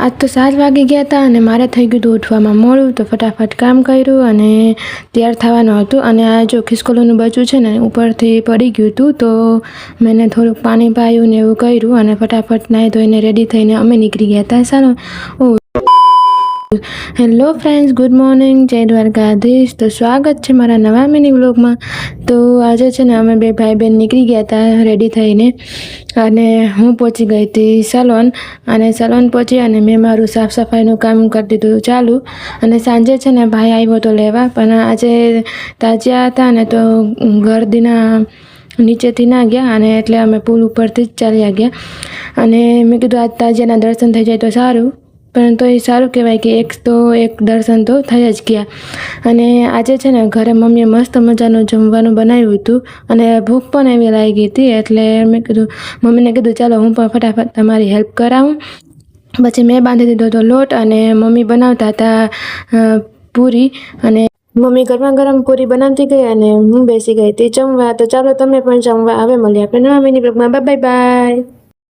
आज तो 7 વાગી ગયા હતા અને મારે થઈ ગયું હતું ઉઠવામાં મોડું, તો ફટાફટ કામ કર્યું અને તૈયાર થવાનું હતું. અને આ જો ખિસકોલીનું બચ્ચું છે ને ઉપરથી પડી ગયું હતું, તો મેં થોડુંક પાણી પાયું ને એવું કર્યું અને ફટાફટ નાહી ધોઈને રેડી થઈને અમે નીકળી ગયા હતા. સારું. હેલો ફ્રેન્ડ્સ, ગુડ મોર્નિંગ, જય દ્વારકાધીશ. તો સ્વાગત છે મારા નવા મિની વ્લોગમાં. તો આજે છે ને અમે બે ભાઈ બહેન નીકળી ગયા હતા રેડી થઈને, અને હું પહોંચી ગઈ હતી સલોન. અને સલોન પહોંચી અને મેં મારું સાફ સફાઈનું કામ કરી દીધું ચાલુ. અને સાંજે છે ને ભાઈ આવ્યો તો લેવા, પણ આજે તાજિયા હતા ને તો ગરદીના નીચેથી ના ગયા, અને એટલે અમે પુલ ઉપરથી જ ચાલ્યા ગયા. અને મેં કીધું આજ તાજિયાના દર્શન થઈ જાય તો સારું, પણ તો એ સારું કહેવાય કે એક દર્શન તો થઈ જ ગયા. અને આજે છે ને ઘરે મમ્મીએ મસ્ત મજાનું જમવાનું બનાવ્યું હતું અને ભૂખ પણ એવી લાગી હતી, એટલે મેં કીધું મમ્મીને કીધું ચાલો હું પણ ફટાફટ તમારી હેલ્પ કરાવું. પછી મેં બાંધી દીધો હતો લોટ અને મમ્મી બનાવતા હતા પૂરી. અને મમ્મી ગરમા ગરમ પૂરી બનાવતી ગઈ અને હું બેસી ગઈ હતી જમવા. તો ચાલો તમે પણ જમવા. હવે મળીએ આપણે નવા મિની બ્લોગમાં. Bye bye.